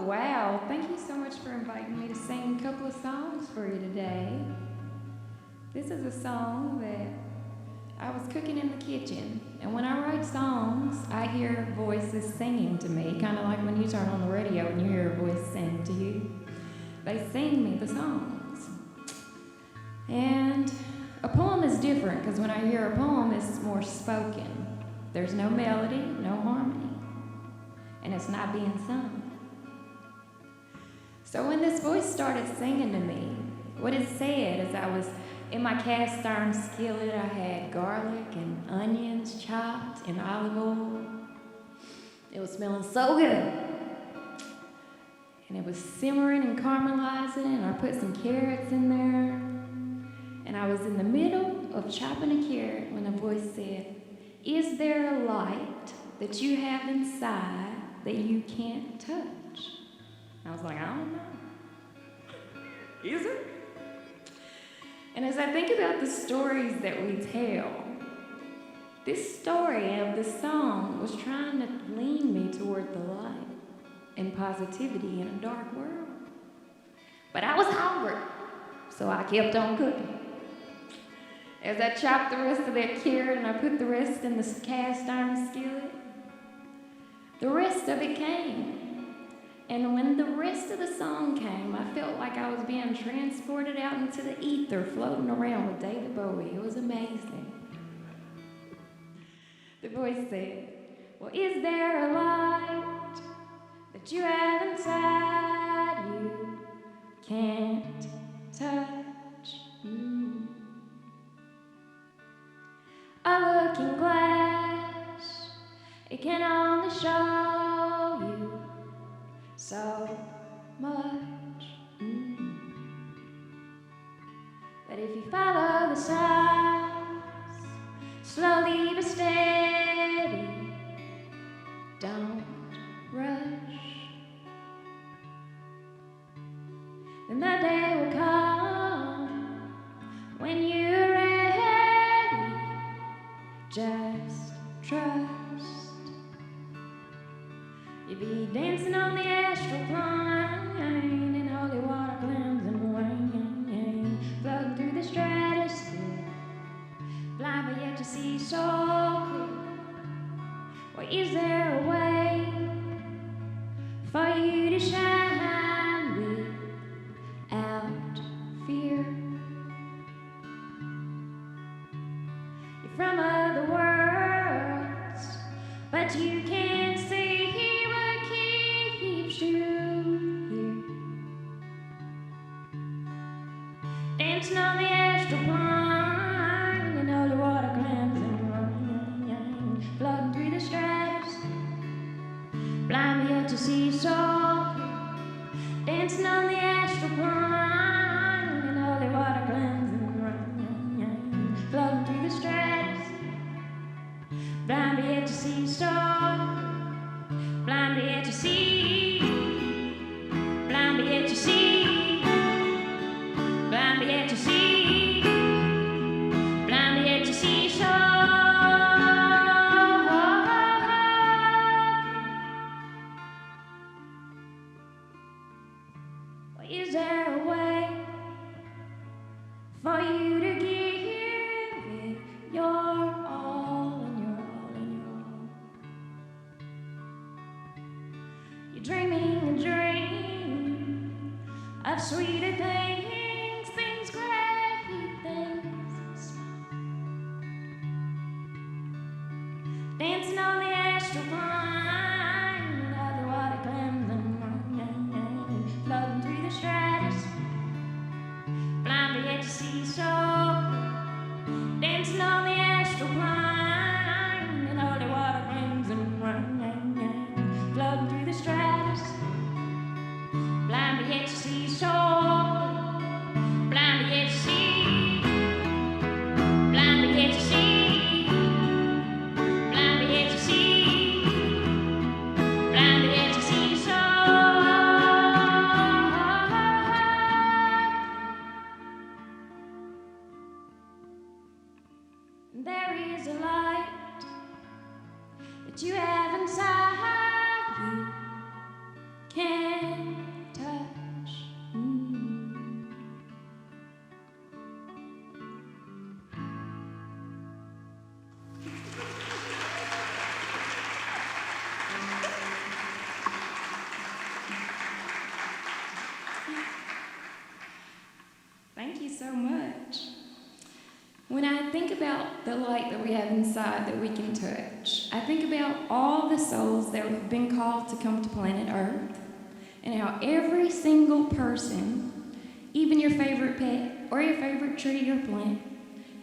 wow, thank you so much for inviting me to sing a couple of songs for you today. This is a song that I was cooking in the kitchen, and when I write songs, I hear voices singing to me, kind of like when you turn on the radio and you hear a voice sing to you. They sing me the songs. And a poem is different, because when I hear a poem, it's more spoken. There's no melody, no harmony, and it's not being sung. So when this voice started singing to me, what it said is I was in my cast iron skillet. I had garlic and onions chopped in olive oil. It was smelling so good. And it was simmering and caramelizing, and I put some carrots in there. And I was in the middle of chopping a carrot when a voice said, "Is there a light that you have inside that you can't touch?" I was like, I don't know. Is it? And as I think about the stories that we tell, this story of this song was trying to lean me toward the light and positivity in a dark world. But I was hungry, so I kept on cooking. As I chopped the rest of that carrot and I put the rest in the cast iron skillet, the rest of it came. And when the rest of the song came, I felt like I was being transported out into the ether, floating around with David Bowie. It was amazing. The voice said, "Well, is there a light that you have inside you can't touch?" A looking glass, it can only show you so much. But if you follow the signs, slowly but steady, don't rush, then the day will come when you're ready. Just trust. You'll be dancing on the astral plane in holy water, cleansing rain, floating through the stratosphere, blind but yet to see so clear. Well, is there a way for you to shine without fear? You're from other worlds, but you can't see what keeps you here. Dancing on the astral plane in holy water, cleansing rain, floating through the stratus, blind yet to see so clear. Dancing on the astral plane in holy water, cleansing rain, floating through the stratus, blind yet to see so clear. Blind yet to see, blind yet to see, blind yet to see, blind yet to see so. Well, is there a way for you to give it your all and your all and your all? You're dreaming a dream of sweeter things, things great, things small. Dancing on the astral plane, other water cleansing rain, floating through the stratus, blind but yet to see so clear. Dancing on the astral plane, in holy water cleansing rain, floating through the stratus, blind but yet to see so clear. about the light that we have inside that we can touch. I think about all the souls that have been called to come to planet Earth, and how every single person, even your favorite pet or your favorite tree or plant,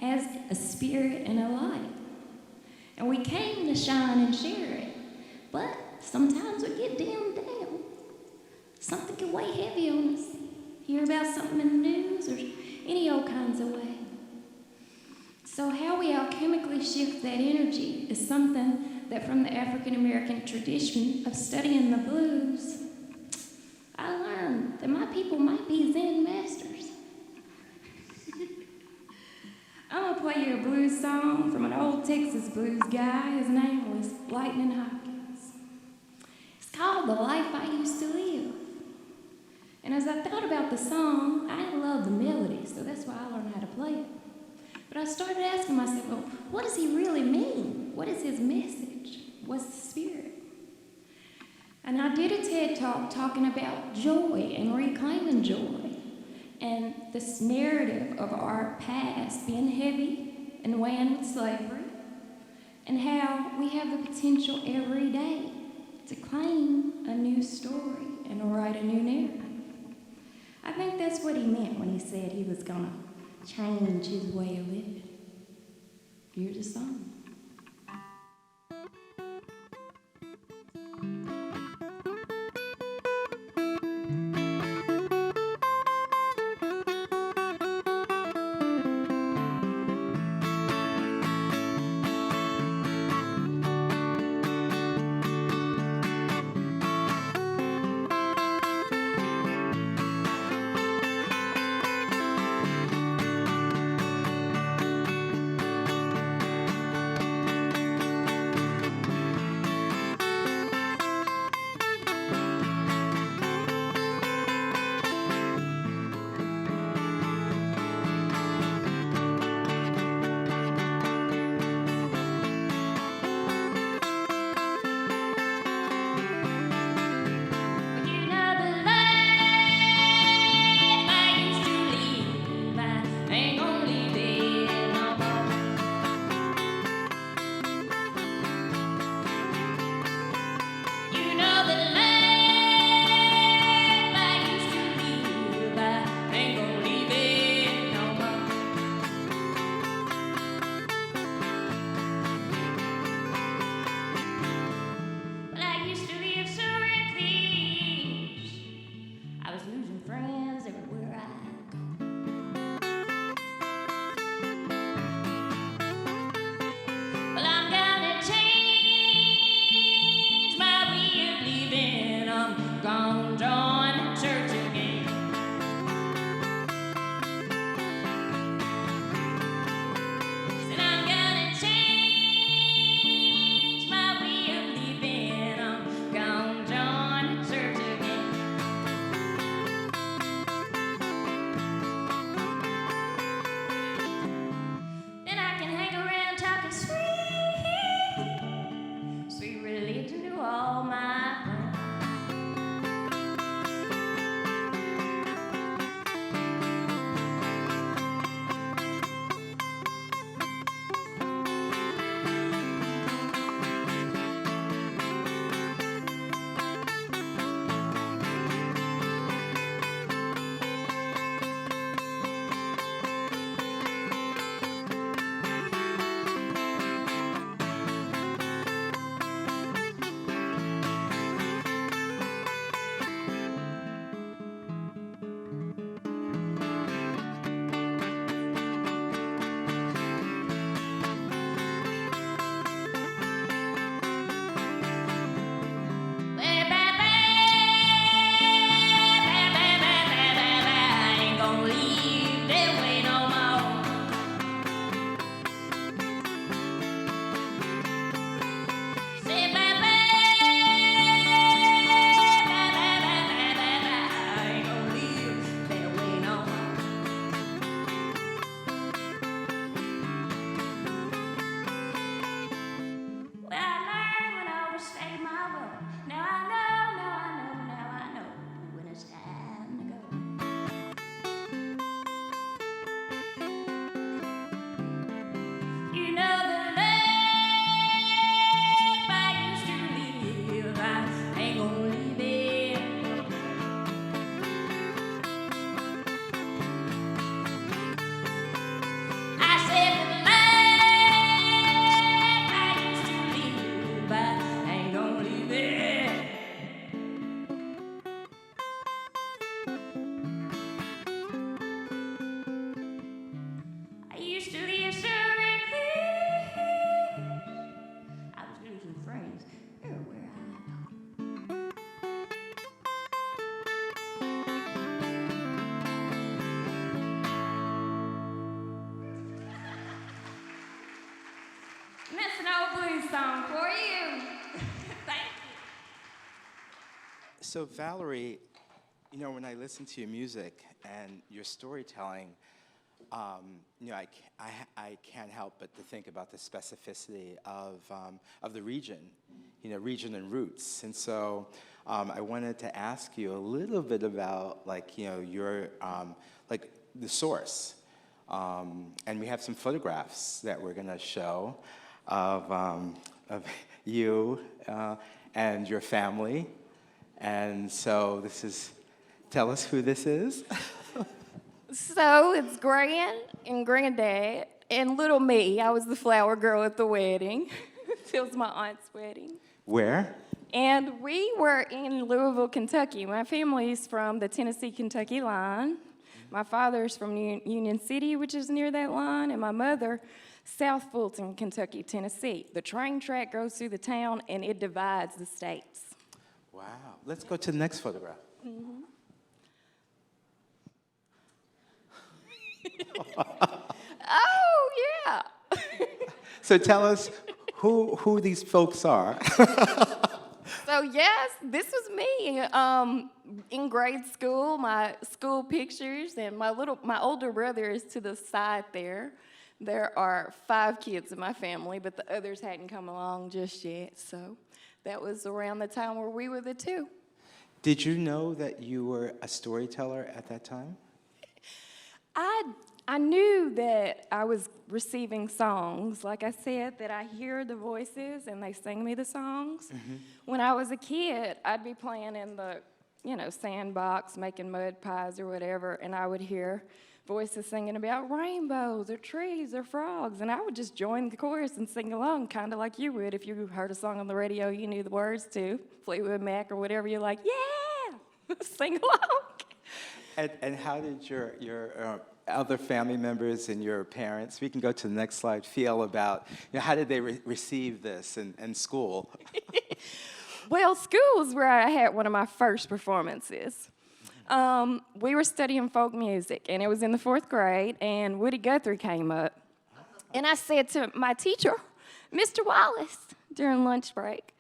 has a spirit and a light. And we came to shine and share it, but sometimes we get dimmed down. Something can weigh heavy on us. Hear about something in the news or any old kinds of way. So how we alchemically shift that energy is something that from the African American tradition of studying the blues, I learned that my people might be Zen masters. I'm gonna play you a blues song from an old Texas blues guy. His name was Lightning Hopkins. It's called The Life I Used to Live. And as I thought about the song, I love the melody, so that's why I learned how to play it. But I started asking myself, well, what does he really mean? What is his message? What's the spirit? And I did a TED Talk talking about joy and reclaiming joy, and this narrative of our past being heavy and weighing with slavery, and how we have the potential every day to claim a new story and write a new narrative. I think that's what he meant when he said he was going to change his way of living. Here's a song. So Valerie, you know, when I listen to your music and your storytelling, you know, I can't help but to think about the specificity of the region, you know, region and roots. And so I wanted to ask you a little bit about, like, you know, your, like, the source. And we have some photographs that we're going to show of you and your family. And so this is, tell us who this is. So it's Gran and Granddad and little me. I was the flower girl at the wedding. It was my aunt's wedding. Where? And we were in Louisville, Kentucky. My family's from the Tennessee-Kentucky line. My father's from Union City, which is near that line, and my mother, South Fulton, Kentucky, Tennessee. The train track goes through the town, and it divides the states. Wow. Let's go to the next photograph. Mm-hmm. Oh, yeah. So tell us who these folks are. So yes, this was me in grade school. My school pictures, and my older brother is to the side there. There are 5 kids in my family, but the others hadn't come along just yet. So that was around the time where we were the 2. Did you know that you were a storyteller at that time? I knew that I was receiving songs. Like I said, that I hear the voices and they sing me the songs. Mm-hmm. When I was a kid, I'd be playing in the, you know, sandbox, making mud pies or whatever, and I would hear voices singing about rainbows or trees or frogs, and I would just join the chorus and sing along, kind of like you would if you heard a song on the radio you knew the words to, Fleetwood Mac or whatever. You're like, yeah, sing along. And how did your other family members and your parents, we can go to the next slide, feel about, you know, how did they receive this in school? Well, school was where I had one of my first performances. We were studying folk music, and it was in the 4th grade, and Woody Guthrie came up. And I said to my teacher, Mr. Wallace, during lunch break,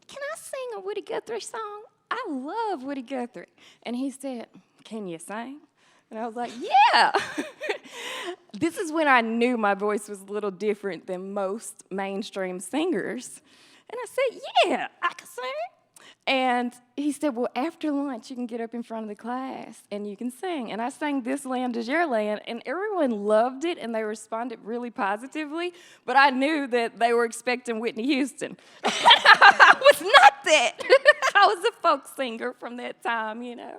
can I sing a Woody Guthrie song? I love Woody Guthrie. And he said, can you sing? And I was like, yeah. This is when I knew my voice was a little different than most mainstream singers. And I said, yeah, I can sing. And he said, well, after lunch, you can get up in front of the class and you can sing. And I sang This Land Is Your Land, and everyone loved it, and they responded really positively. But I knew that they were expecting Whitney Houston. I was not that. I was a folk singer from that time, you know.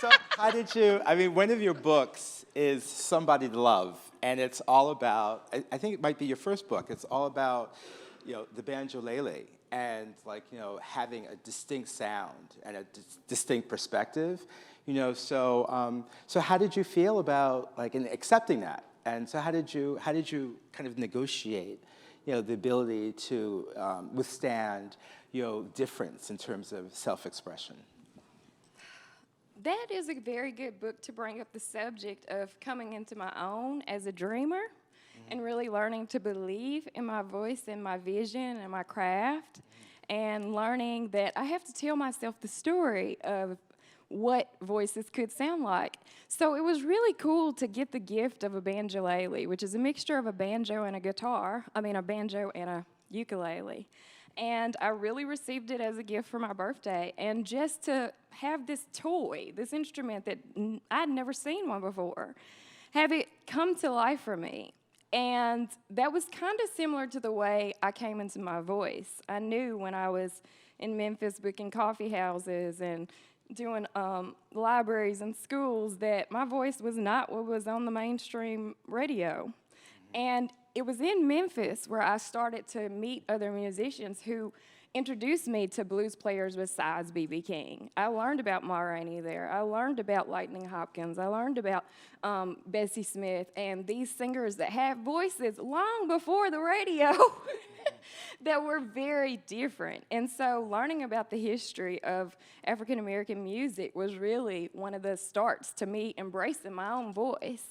So how did you, I mean, one of your books is Somebody to Love, and it's all about, I think it might be your first book, it's all about, you know, the banjolele and, like, you know, having a distinct sound and a distinct perspective, you know, so how did you feel about, like, in accepting that? And so how did you kind of negotiate, you know, the ability to withstand, you know, difference in terms of self-expression? That is a very good book to bring up the subject of coming into my own as a dreamer, and really learning to believe in my voice and my vision and my craft, and learning that I have to tell myself the story of what voices could sound like. So it was really cool to get the gift of a banjolele, which is a mixture of a banjo and a a banjo and a ukulele. And I really received it as a gift for my birthday. And just to have this toy, this instrument that I'd never seen one before, have it come to life for me. And that was kind of similar to the way I came into my voice. I knew when I was in Memphis booking coffee houses and doing libraries and schools that my voice was not what was on the mainstream radio. And it was in Memphis where I started to meet other musicians who introduced me to blues players besides B.B. King. I learned about Ma Rainey there. I learned about Lightning Hopkins. I learned about Bessie Smith and these singers that have voices long before the radio that were very different. And so learning about the history of African American music was really one of the starts to me embracing my own voice,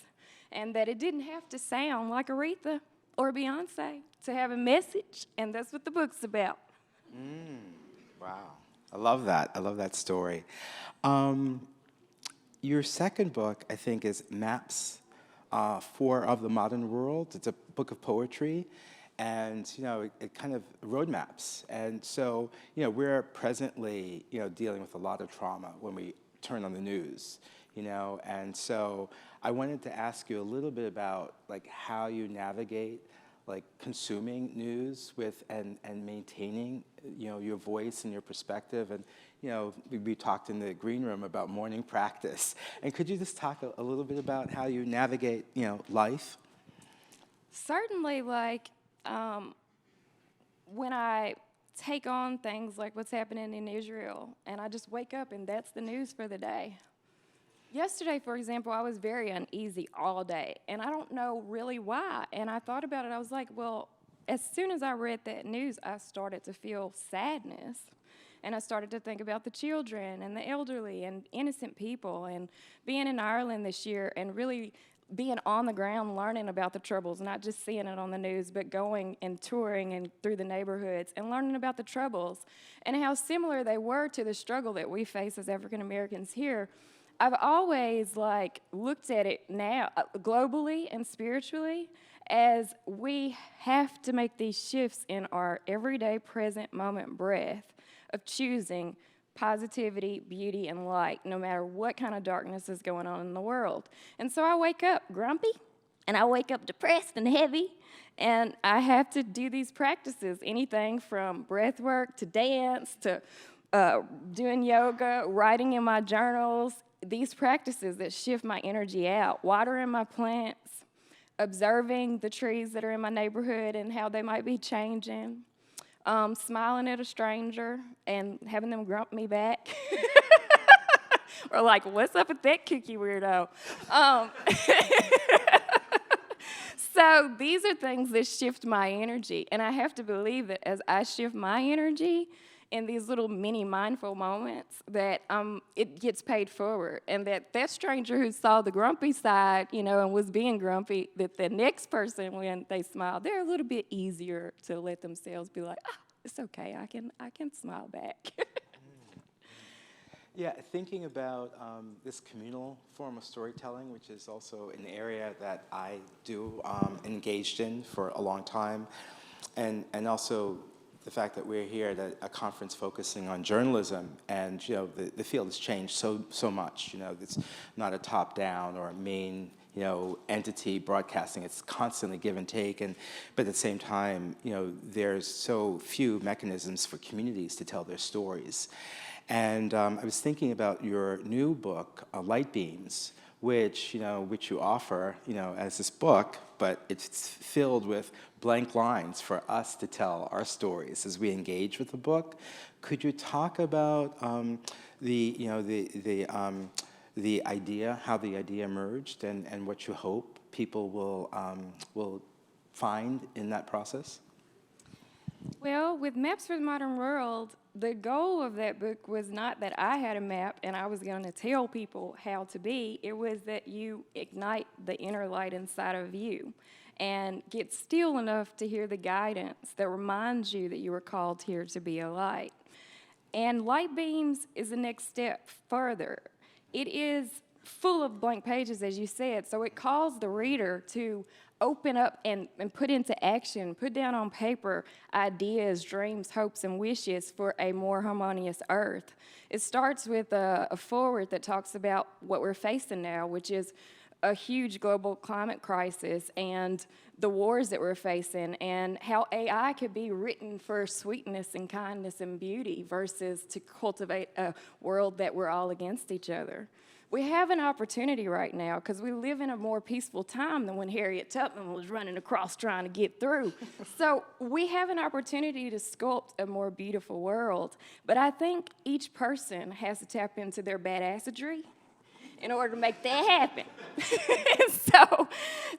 and that it didn't have to sound like Aretha or Beyonce to have a message, and that's what the book's about. Wow. I love that. I love that story. Your second book, I think, is Maps of the Modern World. It's a book of poetry, and it kind of roadmaps. And so we're presently dealing with a lot of trauma when we turn on the news. And so I wanted to ask you a little bit about like how you navigate like consuming news and maintaining your voice and your perspective. And we talked in the green room about morning practice. And could you just talk a little bit about how you navigate life? Certainly, like when I take on things like what's happening in Israel, and I just wake up and that's the news for the day. Yesterday, for example, I was very uneasy all day, and I don't know really why. And I thought about it. I was like, well, as soon as I read that news, I started to feel sadness. And I started to think about the children and the elderly and innocent people, and being in Ireland this year and really being on the ground learning about the troubles, not just seeing it on the news, but going and touring and through the neighborhoods and learning about the troubles and how similar they were to the struggle that we face as African Americans here. I've always looked at it now globally and spiritually as we have to make these shifts in our everyday present moment breath of choosing positivity, beauty, and light, no matter what kind of darkness is going on in the world. And so I wake up grumpy, and I wake up depressed and heavy, and I have to do these practices, anything from breath work to dance to doing yoga, writing in my journals, these practices that shift my energy out, watering my plants, observing the trees that are in my neighborhood and how they might be changing, smiling at a stranger and having them grump me back. Or like, what's up with that kooky weirdo? So these are things that shift my energy. And I have to believe that as I shift my energy in these little mini mindful moments, that it gets paid forward. And that stranger who saw the grumpy side, and was being grumpy, that the next person, when they smile, they're a little bit easier to let themselves be like, it's okay, I can smile back. Yeah, thinking about this communal form of storytelling, which is also an area that I do engaged in for a long time, and also the fact that we're here at a conference focusing on journalism, and the field has changed so much. It's not a top-down or a main entity broadcasting. It's constantly give and take, but at the same time, there's so few mechanisms for communities to tell their stories. And I was thinking about your new book, Light Beams, which you offer, as this book, but it's filled with blank lines for us to tell our stories as we engage with the book. Could you talk about the idea, how the idea emerged, and what you hope people will find in that process? Well, with Maps for the Modern World, the goal of that book was not that I had a map and I was going to tell people how to be. It was that you ignite the inner light inside of you and get still enough to hear the guidance that reminds you that you were called here to be a light. And Light Beams is the next step further. It is full of blank pages, as you said, so it calls the reader to open up and put into action, put down on paper ideas, dreams, hopes, and wishes for a more harmonious earth. It starts with a foreword that talks about what we're facing now, which is a huge global climate crisis and the wars that we're facing, and how AI could be written for sweetness and kindness and beauty versus to cultivate a world that we're all against each other. We have an opportunity right now because we live in a more peaceful time than when Harriet Tubman was running across trying to get through. So we have an opportunity to sculpt a more beautiful world. But I think each person has to tap into their badassery in order to make that happen. So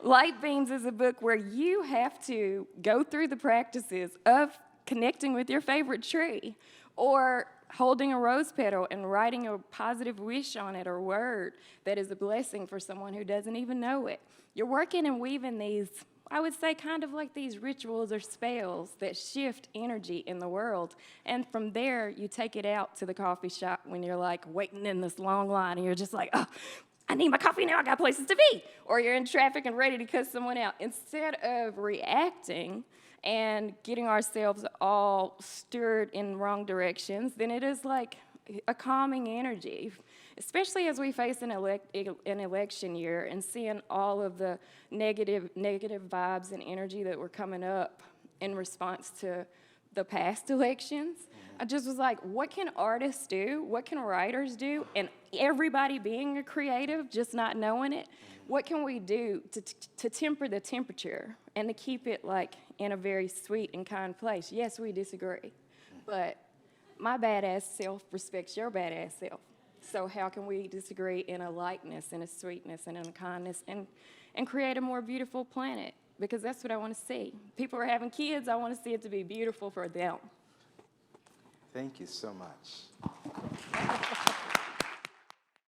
Light Beams is a book where you have to go through the practices of connecting with your favorite tree, or holding a rose petal and writing a positive wish on it or word that is a blessing for someone who doesn't even know it. You're working and weaving these I would say kind of like these rituals or spells that shift energy in the world. And from there, you take it out to the coffee shop when you're like waiting in this long line and you're just like, oh, I need my coffee now, I got places to be. Or you're in traffic and ready to cuss someone out. Instead of reacting and getting ourselves all stirred in wrong directions, then it is like a calming energy, especially as we face an election year and seeing all of the negative vibes and energy that were coming up in response to the past elections. I just was like, what can artists do? What can writers do? And everybody being a creative, just not knowing it, what can we do to temper the temperature and to keep it like in a very sweet and kind place? Yes, we disagree, but my badass self respects your badass self. So how can we disagree in a lightness and a sweetness and in a kindness and create a more beautiful planet? Because that's what I want to see. People are having kids, I want to see it to be beautiful for them. Thank you so much.